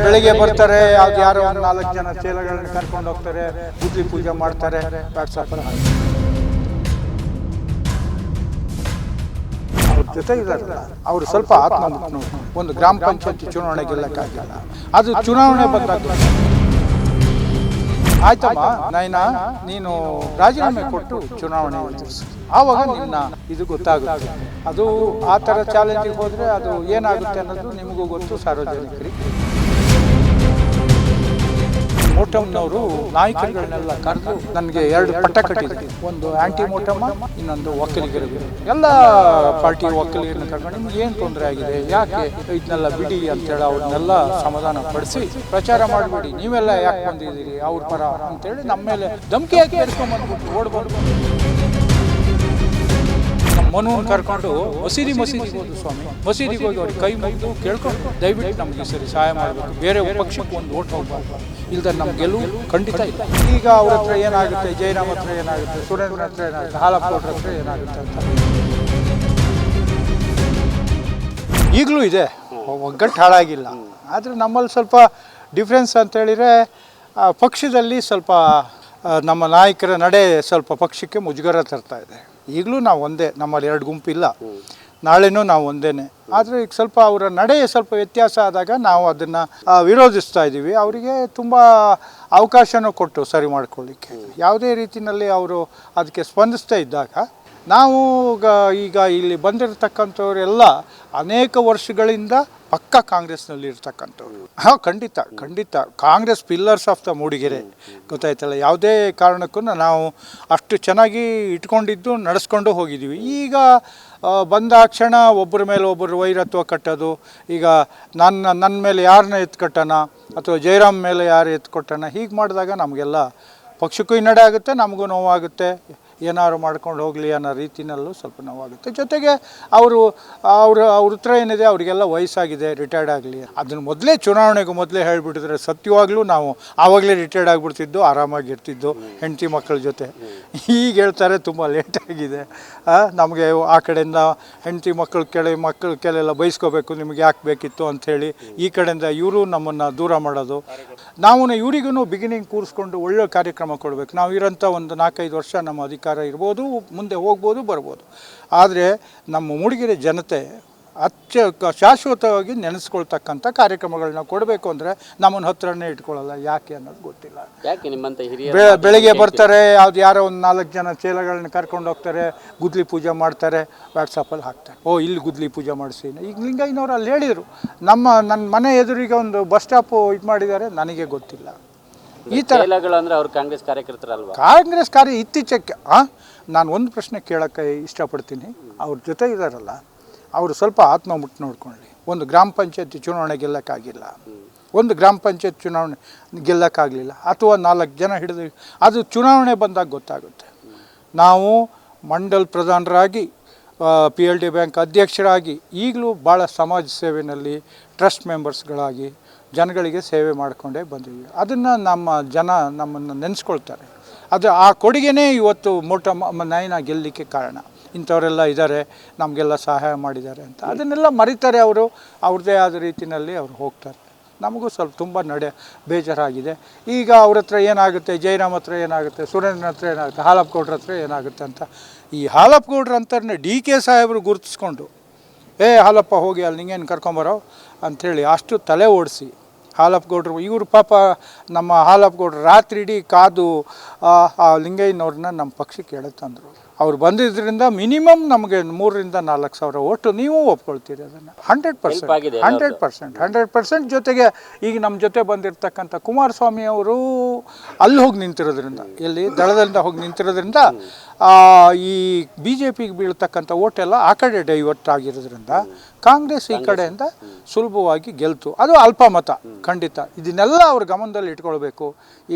ಬೆಳಿಗ್ಗೆ ಬರ್ತಾರೆ, ಯಾರೋ ಒಂದು 4 ಜನ ಚೇಲಗಳನ್ನ ಕರ್ಕೊಂಡು ಹೋಗ್ತಾರೆ, ಗುದ್ಲಿ ಪೂಜೆ ಮಾಡ್ತಾರೆ, ವಾಟ್ಸಪ್ಪಲ್ಲಿ ಅವ್ರ ಜೊತೆ ಇದಾರಲ್ಲ ಅವರು ಸ್ವಲ್ಪ ಆತ್ಮಮುಕ್ತ. ಒಂದು ಗ್ರಾಮ ಪಂಚಾಯತಿ ಚುನಾವಣೆ ಗೆಲ್ಲಕ್ಕಾಗಲ್ಲ, ಅದು ಚುನಾವಣೆ ಬಂದಾಗ ಆಯ್ತಮ್ಮ ನೈನಾ ನೀನು ರಾಜೀನಾಮೆ ಕೊಟ್ಟು ಚುನಾವಣೆ ಎದುರಿಸು, ಆವಾಗ ನಿನ್ನ ಇದು ಗೊತ್ತಾಗುತ್ತೆ. ಅದು ಆ ಥರ ಚಾಲೆಂಜಿಗೆ ಹೋದರೆ ಅದು ಏನಾಗುತ್ತೆ ಅನ್ನೋದು ನಿಮಗೂ ಗೊತ್ತು, ಸಾರ್ವಜನಿಕರಿಗೆ. ಮೋಟಮ್ನವರು ನಾಯಕರುಗಳನ್ನೆಲ್ಲ ಕರೆದು ನನಗೆ 2 ಪಟ್ಟ ಕಟ್ಟಿದ್ರು, ಒಂದು ಆಂಟಿ ಮೋಟಮ್ಮ, ಇನ್ನೊಂದು ಒಕ್ಕಲಿಗರಿಗೆ. ಎಲ್ಲ ಪಾರ್ಟಿ ಒಕ್ಕಲಿಗರನ್ನ ಕರ್ಕೊಂಡು ನಿಮ್ಗೆ ಏನು ತೊಂದರೆ ಆಗಿದೆ, ಯಾಕೆ ಇದನ್ನೆಲ್ಲ ಬಿಡಿ ಅಂತೇಳಿ ಅವ್ರನ್ನೆಲ್ಲ ಸಮಾಧಾನ ಪಡಿಸಿ, ಪ್ರಚಾರ ಮಾಡಬೇಡಿ, ನೀವೆಲ್ಲ ಯಾಕೆ ಬಂದಿದ್ದೀರಿ ಅವ್ರ ಪರ ಅಂತೇಳಿ ನಮ್ಮ ಮೇಲೆ ಧಮಕಿ ಹಾಕಿ ಎಡ್ಸ್ಕೊಂಡ್ಬಂದ್ಬಿಟ್ಟು ಓಡ್ಬಾರ್ದು. ಮನುವನ್ನು ಕರ್ಕೊಂಡು ಮಸೀದಿಗೆ ಹೋದ್ರು ಸ್ವಾಮಿ, ಮಸೀದಿಗೆ ಹೋಗಿ ಅವ್ರಿಗೆ ಕೈ ಮುಗಿದು ಕೇಳ್ಕೊಂಡು ದಯವಿಟ್ಟು ನಮಗೆ ಸರಿ ಸಹಾಯ ಮಾಡಬೇಕು, ಬೇರೆ ಪಕ್ಷಕ್ಕೆ ಒಂದು ಓಟ್ ಹೋಗ್ಬಾರ್ದು, ಇಲ್ದ ನಮ್ಮ ಗೆಲುವು ಖಂಡಿತ ಇಲ್ಲ. ಈಗ ಅವ್ರ ಹತ್ರ ಏನಾಗುತ್ತೆ, ಜಯರಾಮ್ ಹತ್ರ ಏನಾಗುತ್ತೆ, ಸುರೇಂದ್ರ ಹತ್ರ ಏನಾಗುತ್ತೆ, ಹಾಲಪ್ಪವ್ರ ಹತ್ರ ಏನಾಗುತ್ತೆ ಅಂತ ಈಗಲೂ ಇದೆ, ಒಗ್ಗಟ್ಟು ಹಾಳಾಗಿಲ್ಲ. ಆದರೆ ನಮ್ಮಲ್ಲಿ ಸ್ವಲ್ಪ ಡಿಫ್ರೆನ್ಸ್ ಅಂತೇಳಿದರೆ ಪಕ್ಷದಲ್ಲಿ ಸ್ವಲ್ಪ ನಮ್ಮ ನಾಯಕರ ನಡೆ ಸ್ವಲ್ಪ ಪಕ್ಷಕ್ಕೆ ಮುಜುಗರ ತರ್ತಾ ಇದೆ. ಈಗಲೂ ನಾವು ಒಂದೇ, ನಮ್ಮಲ್ಲಿ 2 ಗುಂಪಿಲ್ಲ, ನಾಳೆನೂ ನಾವು ಒಂದೇನೆ. ಆದರೆ ಈಗ ಸ್ವಲ್ಪ ಅವರ ನಡೆ ಸ್ವಲ್ಪ ವ್ಯತ್ಯಾಸ ಆದಾಗ ನಾವು ಅದನ್ನು ವಿರೋಧಿಸ್ತಾ ಇದ್ದೀವಿ. ಅವರಿಗೆ ತುಂಬ ಅವಕಾಶನೂ ಕೊಟ್ಟು ಸರಿ ಮಾಡ್ಕೊಳ್ಳಿಕ್ಕೆ, ಯಾವುದೇ ರೀತಿಯಲ್ಲಿ ಅವರು ಅದಕ್ಕೆ ಸ್ಪಂದಿಸ್ತಾ ಇದ್ದಾಗ ನಾವು ಈಗ ಇಲ್ಲಿ ಬಂದಿರತಕ್ಕಂಥವರೆಲ್ಲ ಅನೇಕ ವರ್ಷಗಳಿಂದ ಪಕ್ಕ ಕಾಂಗ್ರೆಸ್ನಲ್ಲಿ ಇರ್ತಕ್ಕಂಥವ್ರು. ಖಂಡಿತ Congress pillars of the Mudigere, ಗೊತ್ತಾಯ್ತಲ್ಲ. ಯಾವುದೇ ಕಾರಣಕ್ಕೂ ನಾವು ಅಷ್ಟು ಚೆನ್ನಾಗಿ ಇಟ್ಕೊಂಡಿದ್ದು ನಡೆಸ್ಕೊಂಡು ಹೋಗಿದ್ದೀವಿ. ಈಗ ಬಂದಾಕ್ಷಣ ಒಬ್ಬರ ಮೇಲೆ ಒಬ್ಬರು ವೈರತ್ವ ಕಟ್ಟೋದು, ಈಗ ನನ್ನ ಮೇಲೆ ಯಾರನ್ನ ಎತ್ಕಟ್ಟೋಣ ಅಥವಾ ಜಯರಾಮ್ ಮೇಲೆ ಯಾರು ಎತ್ಕೊಟ್ಟೋಣ, ಹೀಗೆ ಮಾಡಿದಾಗ ನಮಗೆಲ್ಲ ಪಕ್ಷಕ್ಕೂ ಹಿನ್ನಡೆ ಆಗುತ್ತೆ, ನಮಗೂ ನೋವಾಗುತ್ತೆ. ಏನಾದ್ರು ಮಾಡ್ಕೊಂಡು ಹೋಗಲಿ ಅನ್ನೋ ರೀತಿಯಲ್ಲೂ ಸ್ವಲ್ಪ ನೋವಾಗುತ್ತೆ. ಜೊತೆಗೆ ಅವ್ರ ಹತ್ರ ಏನಿದೆ, ಅವರಿಗೆಲ್ಲ ವಯಸ್ಸಾಗಿದೆ, ರಿಟೈರ್ಡ್ ಆಗಲಿ. ಅದನ್ನು ಮೊದಲೇ ಚುನಾವಣೆಗೂ ಮೊದಲೇ ಹೇಳಿಬಿಟ್ಟಿದ್ರೆ ಸತ್ಯವಾಗ್ಲೂ ನಾವು ಆವಾಗಲೇ ರಿಟೈರ್ಡ್ ಆಗಿಬಿಡ್ತಿದ್ದು, ಆರಾಮಾಗಿರ್ತಿದ್ದು ಹೆಂಡತಿ ಮಕ್ಕಳ ಜೊತೆ. ಈಗ ಹೇಳ್ತಾರೆ ತುಂಬ ಲೇಟಾಗಿದೆ, ನಮಗೆ ಆ ಕಡೆಯಿಂದ ಹೆಂಡತಿ ಮಕ್ಕಳ ಕೆಲೆಲ್ಲ ಬಯಸ್ಕೋಬೇಕು, ನಿಮಗೆ ಯಾಕೆ ಬೇಕಿತ್ತು ಅಂಥೇಳಿ ಈ ಕಡೆಯಿಂದ ಇವರು ನಮ್ಮನ್ನು ದೂರ ಮಾಡೋದು. ನಾವು ಇವರಿಗೂ ಬಿಗಿನಿಂಗ್ ಕೂರಿಸ್ಕೊಂಡು ಒಳ್ಳೆ ಕಾರ್ಯಕ್ರಮ ಕೊಡಬೇಕು. ನಾವು ಇರೋಂಥ ಒಂದು 4-5 ವರ್ಷ ನಮ್ಮ ಅಧಿಕಾರ ಇರ್ಬೋದು, ಮುಂದೆ ಹೋಗ್ಬೋದು, ಬರ್ಬೋದು. ಆದರೆ ನಮ್ಮ ಮೂಡಿಗೆರೆ ಜನತೆ ಶಾಶ್ವತವಾಗಿ ನೆನೆಸ್ಕೊಳ್ತಕ್ಕಂಥ ಕಾರ್ಯಕ್ರಮಗಳನ್ನ ಕೊಡಬೇಕು ಅಂದರೆ ನಮ್ಮನ್ನು ಹತ್ರನೇ ಇಟ್ಕೊಳ್ಳಲ್ಲ. ಯಾಕೆ ಅನ್ನೋದು ಗೊತ್ತಿಲ್ಲ. ಬೆಳಿಗ್ಗೆ ಬರ್ತಾರೆ, ಯಾರೋ ಒಂದು 4 ಜನ ಚೇಲಗಳನ್ನ ಕರ್ಕೊಂಡು ಹೋಗ್ತಾರೆ, ಗುದ್ಲಿ ಪೂಜೆ ಮಾಡ್ತಾರೆ, ವಾಟ್ಸಪ್ಪಲ್ಲಿ ಹಾಕ್ತಾರೆ, ಇಲ್ಲಿ ಗುದ್ಲಿ ಪೂಜೆ ಮಾಡಿಸಿ. ಈಗ ಲಿಂಗಯ್ಯನವರು ಅಲ್ಲಿ ಹೇಳಿದರು, ನನ್ನ ಮನೆ ಎದುರಿಗೆ ಒಂದು ಬಸ್ ಸ್ಟಾಪು ಇದು ಮಾಡಿದ್ದಾರೆ, ನನಗೆ ಗೊತ್ತಿಲ್ಲ. ಈ ಥರ ಅಂದರೆ ಅವರು ಕಾಂಗ್ರೆಸ್ ಕಾರ್ಯಕರ್ತರಲ್ವ? ಕಾಂಗ್ರೆಸ್ ಇತ್ತೀಚೆಗೆ ನಾನು ಒಂದು ಪ್ರಶ್ನೆ ಕೇಳೋಕ್ಕೆ ಇಷ್ಟಪಡ್ತೀನಿ. ಅವ್ರ ಜೊತೆ ಇದ್ದಾರಲ್ಲ, ಅವರು ಸ್ವಲ್ಪ ಆತ್ಮಮುಕ್ತ ನೋಡ್ಕೊಳ್ಳಿ. ಒಂದು ಗ್ರಾಮ ಪಂಚಾಯತಿ ಚುನಾವಣೆ ಗೆಲ್ಲಕ್ಕಾಗಿಲ್ಲ, ಒಂದು ಗ್ರಾಮ ಪಂಚಾಯತ್ ಚುನಾವಣೆ ಗೆಲ್ಲಕ್ಕಾಗಲಿಲ್ಲ, ಅಥವಾ 4 ಜನ ಹಿಡಿದು, ಅದು ಚುನಾವಣೆ ಬಂದಾಗ ಗೊತ್ತಾಗುತ್ತೆ. ನಾವು ಮಂಡಲ್ ಪ್ರಧಾನರಾಗಿ, PLD ಬ್ಯಾಂಕ್ ಅಧ್ಯಕ್ಷರಾಗಿ, ಈಗಲೂ ಭಾಳ ಸಮಾಜ ಸೇವೆಯಲ್ಲಿ ಟ್ರಸ್ಟ್ ಮೆಂಬರ್ಸ್ಗಳಾಗಿ ಜನಗಳಿಗೆ ಸೇವೆ ಮಾಡಿಕೊಂಡೇ ಬಂದಿದ್ದೀವಿ. ಅದನ್ನು ನಮ್ಮನ್ನು ನೆನೆಸ್ಕೊಳ್ತಾರೆ. ಅದು ಆ ಕೊಡುಗೆನೇ ಇವತ್ತು ನೈನಾ ಗೆಲ್ಲಲಿಕ್ಕೆ ಕಾರಣ. ಇಂಥವರೆಲ್ಲ ಇದ್ದಾರೆ, ನಮಗೆಲ್ಲ ಸಹಾಯ ಮಾಡಿದ್ದಾರೆ ಅಂತ ಅದನ್ನೆಲ್ಲ ಮರಿತಾರೆ. ಅವ್ರದ್ದೇ ಆದ ರೀತಿಯಲ್ಲಿ ಅವ್ರು ಹೋಗ್ತಾರೆ. ನಮಗೂ ಸ್ವಲ್ಪ ತುಂಬ ಬೇಜಾರಾಗಿದೆ. ಈಗ ಅವ್ರ ಹತ್ರ ಏನಾಗುತ್ತೆ, ಜಯರಾಮ್ ಹತ್ರ ಏನಾಗುತ್ತೆ, ಸುರೇಂದ್ರ ಹತ್ರ ಏನಾಗುತ್ತೆ, ಹಾಲಪ್ಪಗೌಡ್ರ ಹತ್ರ ಏನಾಗುತ್ತೆ ಅಂತ. ಈ ಹಾಲಪ್ಪಗೌಡ್ರ ಅಂತರನ್ನೇ DK ಸಾಹೇಬರು ಗುರುತಿಸ್ಕೊಂಡು, ಹಾಲಪ್ಪ ಹೋಗಿ ಅಲ್ಲಿ ನಿಂಗೇನು ಕರ್ಕೊಂಬರೋ ಅಂಥೇಳಿ ಅಷ್ಟು ತಲೆ ಓಡಿಸಿ ಹಾಲಪ್ಪಗೌಡ್ರು, ಇವರು ಪಾಪ ನಮ್ಮ ಹಾಲಪ್ಪಗೌಡ್ರು ರಾತ್ರಿ ಇಡೀ ಕಾದು ಆ ಲಿಂಗಯ್ಯನವ್ರನ್ನ ನಮ್ಮ ಪಕ್ಷಕ್ಕೆ ಎಳೆತಂದರು. ಅವ್ರು ಬಂದಿದ್ದರಿಂದ ಮಿನಿಮಮ್ ನಮಗೆ 3,000-4 ಸಾವಿರ ಓಟು. ನೀವು ಒಪ್ಕೊಳ್ತೀರಿ ಅದನ್ನು? 100%. ಜೊತೆಗೆ ಈಗ ನಮ್ಮ ಜೊತೆ ಬಂದಿರತಕ್ಕಂಥ ಕುಮಾರಸ್ವಾಮಿ ಅವರು ಅಲ್ಲಿ ಹೋಗಿ ನಿಂತಿರೋದ್ರಿಂದ, ಎಲ್ಲಿ ದಳದಿಂದ ಹೋಗಿ ನಿಂತಿರೋದ್ರಿಂದ ಈ BJPಗೆ ಬೀಳ್ತಕ್ಕಂಥ ಓಟೆಲ್ಲ ಆ ಕಡೆ ಡೈವರ್ಟ್ ಆಗಿರೋದ್ರಿಂದ ಕಾಂಗ್ರೆಸ್ ಈ ಕಡೆಯಿಂದ ಸುಲಭವಾಗಿ ಗೆಲ್ತು. ಅದು ಅಲ್ಪ ಮತ, ಖಂಡಿತ. ಇದನ್ನೆಲ್ಲ ಅವ್ರ ಗಮನದಲ್ಲಿ ಇಟ್ಕೊಳ್ಬೇಕು.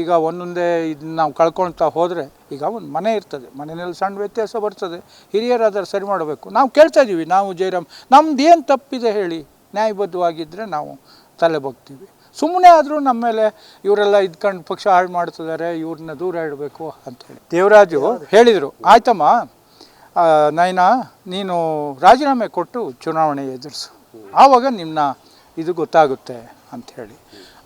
ಈಗ ಒಂದೊಂದೇ ಇದನ್ನ ನಾವು ಕಳ್ಕೊಳ್ತಾ ಹೋದರೆ, ಈಗ ಒಂದು ಮನೆ ಇರ್ತದೆ, ಮನೆಯಲ್ಲಿ ಸಣ್ಣ ವ್ಯತ್ಯಾಸ ಬರ್ತದೆ, ಹಿರಿಯರಾದರೆ ಸರಿ ಮಾಡಬೇಕು. ನಾವು ಕೇಳ್ತಾ ಇದ್ದೀವಿ, ನಾವು ಜಯರಾಮ್, ನಮ್ದು ಏನು ತಪ್ಪಿದೆ ಹೇಳಿ, ನ್ಯಾಯಬದ್ಧವಾಗಿದ್ದರೆ ನಾವು ತಲೆ ಬಗ್ತೀವಿ. ಸುಮ್ಮನೆ ಆದರೂ ನಮ್ಮ ಮೇಲೆ ಇವರೆಲ್ಲ ಇದ್ಕೊಂಡು ಪಕ್ಷ ಹಾಳು ಮಾಡ್ತಿದ್ದಾರೆ, ಇವ್ರನ್ನ ದೂರ ಇಡಬೇಕು ಅಂಥೇಳಿ ದೇವರಾಜು ಹೇಳಿದರು. ಆಯ್ತಮ್ಮ ನೈನಾ ನೀನು ರಾಜೀನಾಮೆ ಕೊಟ್ಟು ಚುನಾವಣೆ ಎದುರಿಸು, ಆವಾಗ ನಿನ್ನ ಇದು ಗೊತ್ತಾಗುತ್ತೆ ಅಂಥೇಳಿ.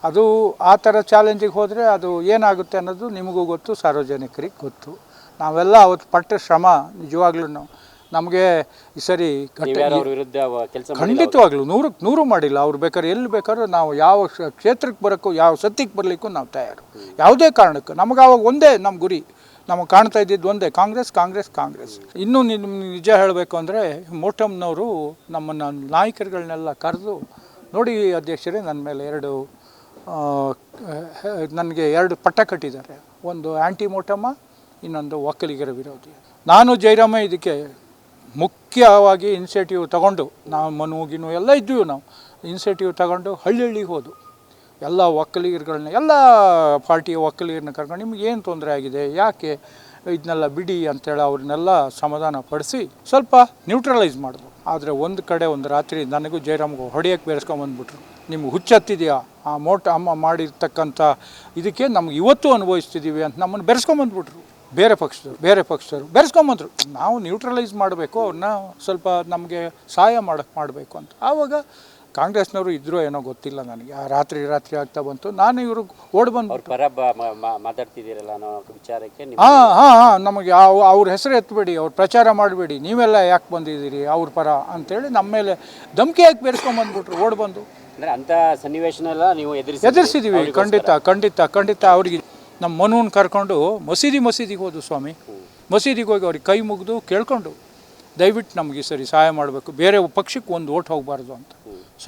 ಅದು ಆ ಥರ ಚಾಲೆಂಜಿಗೆ ಹೋದರೆ ಅದು ಏನಾಗುತ್ತೆ ಅನ್ನೋದು ನಿಮಗೂ ಗೊತ್ತು, ಸಾರ್ವಜನಿಕರಿಗೆ ಗೊತ್ತು. ನಾವೆಲ್ಲ ಅವತ್ತು ಪಟ್ಟ ಶ್ರಮ ನಿಜವಾಗ್ಲೂ ನಮಗೆ ಈ ಸರಿ ಖಂಡಿತವಾಗ್ಲೂ 100 ಮಾಡಿಲ್ಲ. ಅವ್ರು ಬೇಕಾದ್ರೆ ಎಲ್ಲಿ ಬೇಕಾದ್ರೂ ನಾವು ಯಾವ ಕ್ಷೇತ್ರಕ್ಕೆ ಬರೋಕ್ಕೂ ಯಾವ ಸತ್ಯಕ್ಕೆ ಬರಲಿಕ್ಕೂ ನಾವು ತಯಾರು, ಯಾವುದೇ ಕಾರಣಕ್ಕೂ. ನಮಗೆ ಆವಾಗ ಒಂದೇ ನಮ್ಮ ಗುರಿ, ನಮಗೆ ಕಾಣ್ತಾ ಇದ್ದಿದ್ದು ಒಂದೇ, ಕಾಂಗ್ರೆಸ್ ಕಾಂಗ್ರೆಸ್ ಕಾಂಗ್ರೆಸ್. ಇನ್ನೂ ನಿಜ ಹೇಳಬೇಕು ಅಂದರೆ ಮೋಟಮ್ನವರು ನಮ್ಮನ್ನು ನಾಯಕರುಗಳನ್ನೆಲ್ಲ ಕರೆದು, ನೋಡಿ ಅಧ್ಯಕ್ಷರೇ ನನ್ನ ಮೇಲೆ ನನಗೆ 2 ಪಟ್ಟ ಕಟ್ಟಿದ್ದಾರೆ, ಒಂದು ಆ್ಯಂಟಿ ಮೋಟಮ್ಮ, ಇನ್ನೊಂದು ಒಕ್ಕಲಿಗರ ವಿರೋಧಿ. ನಾನು ಜಯರಾಮ ಇದಕ್ಕೆ ಮುಖ್ಯವಾಗಿ ಇನಿಷಿಯೇಟಿವ್ ತಗೊಂಡು, ನಾವು ಮನುಗಿನು ಎಲ್ಲ ಇದ್ದೀವಿ, ನಾವು ಇನಿಷಿಯೇಟಿವ್ ತಗೊಂಡು ಹಳ್ಳಿಗೆ ಹೋದು ಎಲ್ಲ ಒಕ್ಕಲಿಗರುಗಳನ್ನ, ಎಲ್ಲ ಪಾರ್ಟಿಯ ಒಕ್ಕಲಿಗರನ್ನ ಕರ್ಕೊಂಡು ನಿಮ್ಗೆ ಏನು ತೊಂದರೆ ಆಗಿದೆ, ಯಾಕೆ ಇದನ್ನೆಲ್ಲ ಬಿಡಿ ಅಂತೇಳಿ ಅವ್ರನ್ನೆಲ್ಲ ಸಮಾಧಾನ ಪಡಿಸಿ ಸ್ವಲ್ಪ ನ್ಯೂಟ್ರಲೈಸ್ ಮಾಡಿದ್ರು. ಆದರೆ ಒಂದು ಕಡೆ ಒಂದು ರಾತ್ರಿ ನನಗೂ ಜಯರಾಮ್ಗೂ ಹೊಡೆಯೋಕ್ಕೆ ಬೇರೆಸ್ಕೊಂಬಂದ್ಬಿಟ್ರು. ನಿಮ್ಗೆ ಹುಚ್ಚತ್ತಿದೆಯಾ, ಆ ಅಮ್ಮ ಮಾಡಿರ್ತಕ್ಕಂಥ ಇದಕ್ಕೆ ನಮ್ಗೆ ಇವತ್ತು ಅನುಭವಿಸ್ತಿದ್ದೀವಿ ಅಂತ ನಮ್ಮನ್ನು ಬೆರೆಸ್ಕೊಂಬಂದ್ಬಿಟ್ರು. ಬೇರೆ ಪಕ್ಷದವರು ಬೆರೆಸ್ಕೊಂಬಂದ್ರು. ನಾವು ನ್ಯೂಟ್ರಲೈಸ್ ಮಾಡಬೇಕು, ಅವ್ರನ್ನ ಸ್ವಲ್ಪ ನಮಗೆ ಸಹಾಯ ಮಾಡಬೇಕು ಅಂತ. ಆವಾಗ ಕಾಂಗ್ರೆಸ್ನವರು ಇದ್ರೂ ಏನೋ ಗೊತ್ತಿಲ್ಲ ನನಗೆ. ಆ ರಾತ್ರಿ ಆಗ್ತಾ ಬಂತು, ನಾನು ಇವ್ರಿಗೆ ಓಡಿ ಬಂದು ಮಾತಾಡ್ತಿದ್ದೀರಲ್ಲ ವಿಚಾರಕ್ಕೆ ನಮಗೆ ಅವ್ರ ಹೆಸರು ಎತ್ತಬೇಡಿ, ಅವ್ರು ಪ್ರಚಾರ ಮಾಡಬೇಡಿ, ನೀವೆಲ್ಲ ಯಾಕೆ ಬಂದಿದ್ದೀರಿ ಅವ್ರ ಪರ ಅಂತೇಳಿ ನಮ್ಮ ಮೇಲೆ ಧಮಕಿ ಹಾಕಿ ಬೇರೆಸ್ಕೊಂಬಂದ್ಬಿಟ್ರು. ಓಡಿ ಬಂದು ಅಂಥ ಸನ್ನಿವೇಶನೆಲ್ಲ ನೀವು ಎದುರಿಸಿದ್ದೀವಿ. ಖಂಡಿತ ಅವ್ರಿಗೆ ನಮ್ಮ ಮನುವನ್ನು ಕರ್ಕೊಂಡು ಮಸೀದಿಗೆ ಹೋದು ಸ್ವಾಮಿ. ಮಸೀದಿಗೆ ಹೋಗಿ ಅವ್ರಿಗೆ ಕೈ ಮುಗಿದು ಕೇಳ್ಕೊಂಡು, ದಯವಿಟ್ಟು ನಮಗೆ ಈ ಸರಿ ಸಹಾಯ ಮಾಡಬೇಕು, ಬೇರೆ ಪಕ್ಷಕ್ಕೆ ಒಂದು ಓಟ್ ಹೋಗಬಾರ್ದು ಅಂತ.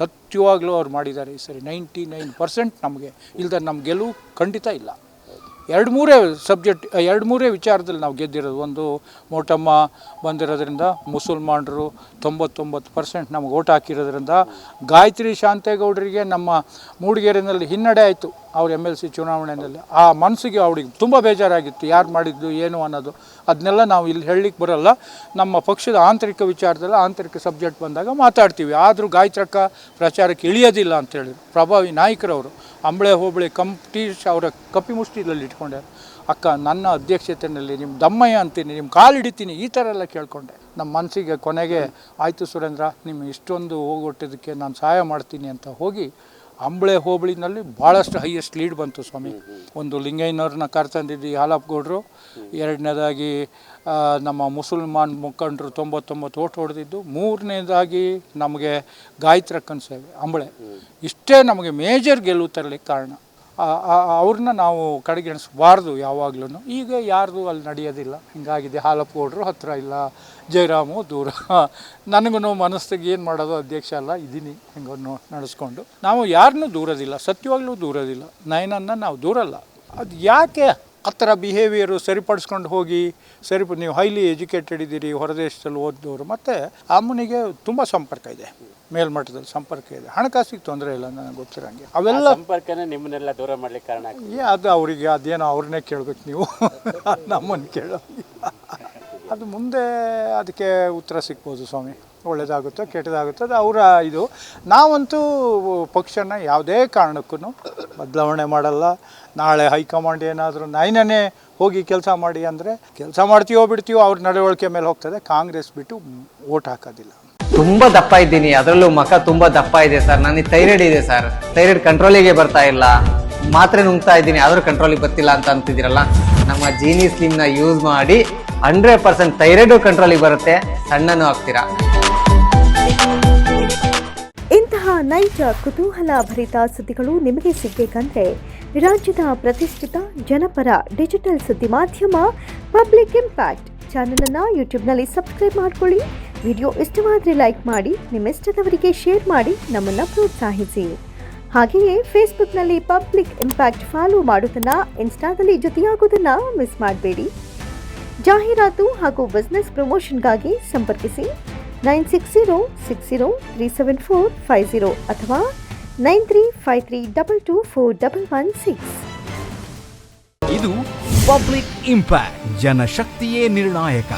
ಸತ್ಯವಾಗ್ಲೂ ಅವ್ರು ಮಾಡಿದ್ದಾರೆ. ಈ ಸರಿ 99% ನಮಗೆ ಇಲ್ದ ನಮ್ಮ ಗೆಲುವು ಖಂಡಿತ ಇಲ್ಲ. 2-3 ವಿಚಾರದಲ್ಲಿ ನಾವು ಗೆದ್ದಿರೋದು. ಒಂದು ಮೋಟಮ್ಮ ಬಂದಿರೋದ್ರಿಂದ, ಮುಸಲ್ಮಾನರು 99% ನಮಗೆ ಓಟ್ ಹಾಕಿರೋದ್ರಿಂದ, ಗಾಯತ್ರಿ ಶಾಂತೇಗೌಡರಿಗೆ ನಮ್ಮ ಮೂಡಿಗೆರೆಯಲ್ಲಿ ಹಿನ್ನಡೆ ಆಯಿತು ಅವ್ರ MLC ಚುನಾವಣೆಯಲ್ಲಿ. ಆ ಮನಸ್ಸಿಗೆ ಅವಳಿಗೆ ತುಂಬ ಬೇಜಾರಾಗಿತ್ತು, ಯಾರು ಮಾಡಿದ್ದು ಏನು ಅನ್ನೋದು. ಅದನ್ನೆಲ್ಲ ನಾವು ಇಲ್ಲಿ ಹೇಳಲಿಕ್ಕೆ ಬರೋಲ್ಲ. ನಮ್ಮ ಪಕ್ಷದ ಆಂತರಿಕ ವಿಚಾರದಲ್ಲಿ ಆಂತರಿಕ ಸಬ್ಜೆಕ್ಟ್ ಬಂದಾಗ ಮಾತಾಡ್ತೀವಿ. ಆದರೂ ಗಾಯತ್ರಕ್ಕ ಪ್ರಚಾರಕ್ಕೆ ಇಳಿಯೋದಿಲ್ಲ ಅಂತೇಳಿದ್ರು ಪ್ರಭಾವಿ ನಾಯಕರವರು. ಅಂಬಳೆ ಹೋಬಳಿ ಅವರ ಕಪಿಮುಷ್ಟಿಯಲ್ಲಿ ಇಟ್ಕೊಂಡೆ. ಅಕ್ಕ, ನನ್ನ ಅಧ್ಯಕ್ಷತೆಯಲ್ಲಿ ನಿಮ್ಮ ದಮ್ಮಯ್ಯ ಅಂತೀನಿ, ನಿಮ್ಮ ಕಾಲು ಹಿಡಿತೀನಿ, ಈ ಥರ ಎಲ್ಲ ಕೇಳ್ಕೊಂಡೆ. ನಮ್ಮ ಮನಸ್ಸಿಗೆ ಕೊನೆಗೆ ಆಯಿತು ಸುರೇಂದ್ರ, ನಿಮ್ಮ ಇಷ್ಟೊಂದು ಹೋಗೊಟ್ಟಿದ್ದಕ್ಕೆ ನಾನು ಸಹಾಯ ಮಾಡ್ತೀನಿ ಅಂತ ಹೋಗಿ ಅಂಬಳೆ ಹೋಬಳಿನಲ್ಲಿ ಭಾಳಷ್ಟು ಹೈಯೆಸ್ಟ್ ಲೀಡ್ ಬಂತು ಸ್ವಾಮಿ. ಒಂದು ಲಿಂಗಯ್ಯನವ್ರನ್ನ ಕರ್ತಂದಿದ್ದು ಹಾಲಪ್ಪಗೌಡರು, ಎರಡನೇದಾಗಿ ನಮ್ಮ ಮುಸಲ್ಮಾನ್ ಮುಖಂಡರು 99 ಓಟ್ ಹೊಡೆದಿದ್ದು, ಮೂರನೇದಾಗಿ ನಮಗೆ ಗಾಯತ್ರಕ್ಕನ ಸೇವೆ ಅಂಬಳೆ. ಇಷ್ಟೇ ನಮಗೆ ಮೇಜರ್ ಗೆಲುವು ತರಲಿಕ್ಕೆ ಕಾರಣ. ಅವ್ರನ್ನ ನಾವು ಕಡೆಗಣಿಸಬಾರ್ದು ಯಾವಾಗ್ಲೂ. ಈಗ ಯಾರ್ದು ಅಲ್ಲಿ ನಡೆಯೋದಿಲ್ಲ, ಹಿಂಗಾಗಿದೆ. ಹಾಲಪ್ಪಗೌಡರು ಹತ್ತಿರ ಇಲ್ಲ, ಜಯರಾಮು ದೂರ. ನನಗೂ ಮನಸ್ಸಿಗೆ ಏನು ಮಾಡೋದು, ಅಧ್ಯಕ್ಷ ಅಲ್ಲ ಇದ್ದೀನಿ, ಹಿಂಗೆ ನಡೆಸ್ಕೊಂಡು ನಾವು ಯಾರನ್ನೂ ದೂರೋದಿಲ್ಲ, ಸತ್ಯವಾಗ್ಲೂ ದೂರೋದಿಲ್ಲ. ನಯನನ್ನು ನಾವು ದೂರಲ್ಲ. ಅದು ಯಾಕೆ ಆ ಥರ ಬಿಹೇವಿಯರು ಸರಿಪಡಿಸ್ಕೊಂಡು ಹೋಗಿ ನೀವು ಹೈಲಿ ಎಜುಕೇಟೆಡ್ ಇದ್ದೀರಿ, ಹೊರದೇಶದಲ್ಲಿ ಓದಿದವರು, ಮತ್ತು ಅಮ್ಮನಿಗೆ ತುಂಬ ಸಂಪರ್ಕ ಇದೆ, ಮೇಲ್ಮಟ್ಟದಲ್ಲಿ ಸಂಪರ್ಕ ಇದೆ, ಹಣಕಾಸಿಗೆ ತೊಂದರೆ ಇಲ್ಲ ನನಗೆ ಗೊತ್ತಿರೋಂಗೆ. ಅವೆಲ್ಲ ಸಂಪರ್ಕನೇ ನಿಮ್ಮನ್ನೆಲ್ಲ ದೂರ ಮಾಡಲಿಕ್ಕೆ ಕಾರಣ. ಅದು ಅವರಿಗೆ ಅದೇನೋ ಅವ್ರನ್ನೇ ಕೇಳಬೇಕು ನೀವು, ನಮ್ಮನ್ನು ಕೇಳೋ. ಅದು ಮುಂದೆ ಅದಕ್ಕೆ ಉತ್ತರ ಸಿಗ್ಬೋದು ಸ್ವಾಮಿ. ಒಳ್ಳೆಯದಾಗುತ್ತೋ ಕೆಟ್ಟದಾಗುತ್ತೋ ಅದು ಅವರ ಇದು. ನಾವಂತೂ ಪಕ್ಷನ ಯಾವುದೇ ಕಾರಣಕ್ಕೂ ಬದಲಾವಣೆ ಮಾಡಲ್ಲ. ನಾಳೆ ಹೈಕಮಾಂಡ್ ಏನಾದರೂ ನೈನೇ ಹೋಗಿ ಕೆಲಸ ಮಾಡಿ ಅಂದರೆ ಕೆಲಸ ಮಾಡ್ತೀವೋ ಬಿಡ್ತೀವೋ, ಅವ್ರ ನಡವಳಿಕೆ ಮೇಲೆ ಹೋಗ್ತದೆ. ಕಾಂಗ್ರೆಸ್ ಬಿಟ್ಟು ಓಟ್ ಹಾಕೋದಿಲ್ಲ. ತುಂಬ ದಪ್ಪ ಇದ್ದೀನಿ, ಅದರಲ್ಲೂ ಮಖ ತುಂಬ ದಪ್ಪ ಇದೆ ಸರ್. ನನಗೆ ಥೈರಾಯ್ಡ್ ಇದೆ ಸರ್, ಥೈರಾಯ್ಡ್ ಕಂಟ್ರೋಲಿಗೆ ಬರ್ತಾ ಇಲ್ಲ. ಮಾತ್ರೆ ನುಂಗ್ತಾ ಇದ್ದೀನಿ, ಆದರೂ ಕಂಟ್ರೋಲಿಗೆ ಬರ್ತಿಲ್ಲ ಅಂತ ಅಂತಿದ್ದೀರಲ್ಲ, ನಮ್ಮ ಜೀನಿ ಸ್ಲಿಮ್ನ ಯೂಸ್ ಮಾಡಿ 100% ಥೈರಾಯ್ಡು ಕಂಟ್ರೋಲಿಗೆ ಬರುತ್ತೆ, ಸಣ್ಣನೂ ಆಗ್ತೀರಾ. ಇಂತಹ ನೈಜ ಕುತೂಹಲ ಭರಿತ ಸುದ್ದಿಗಳು ನಿಮಗೆ ಸಿಗಬೇಕಂದ್ರೆ ರಾಜ್ಯದ ಪ್ರತಿಷ್ಠಿತ ಜನಪರ ಡಿಜಿಟಲ್ ಸುದ್ದಿ ಮಾಧ್ಯಮ ಪಬ್ಲಿಕ್ ಇಂಪ್ಯಾಕ್ಟ್ ಚಾನೆಲ್ ಅನ್ನು ಯೂಟ್ಯೂಬ್ನಲ್ಲಿ ಸಬ್ಸ್ಕ್ರೈಬ್ ಮಾಡ್ಕೊಳ್ಳಿ. ವಿಡಿಯೋ ಇಷ್ಟವಾದರೆ ಲೈಕ್ ಮಾಡಿ, ನಿಮ್ಮ ಇಷ್ಟದವರಿಗೆ ಶೇರ್ ಮಾಡಿ ನಮ್ಮನ್ನು ಪ್ರೋತ್ಸಾಹಿಸಿ. ಹಾಗೆಯೇ ಫೇಸ್ಬುಕ್ನಲ್ಲಿ ಪಬ್ಲಿಕ್ ಇಂಪ್ಯಾಕ್ಟ್ ಫಾಲೋ ಮಾಡೋದನ್ನು, ಇನ್ಸ್ಟಾದಲ್ಲಿ ಜೊತೆಯಾಗೋದನ್ನು ಮಿಸ್ ಮಾಡಬೇಡಿ. ಜಾಹೀರಾತು ಹಾಗೂ ಬಿಸ್ನೆಸ್ ಪ್ರಮೋಷನ್ಗಾಗಿ ಸಂಪರ್ಕಿಸಿ 9606037450 ಅಥವಾ 9353224116. ಇದು ಪಬ್ಲಿಕ್ ಇಂಪ್ಯಾಕ್ಟ್, ಜನಶಕ್ತಿಯೇ ನಿರ್ಣಾಯಕ.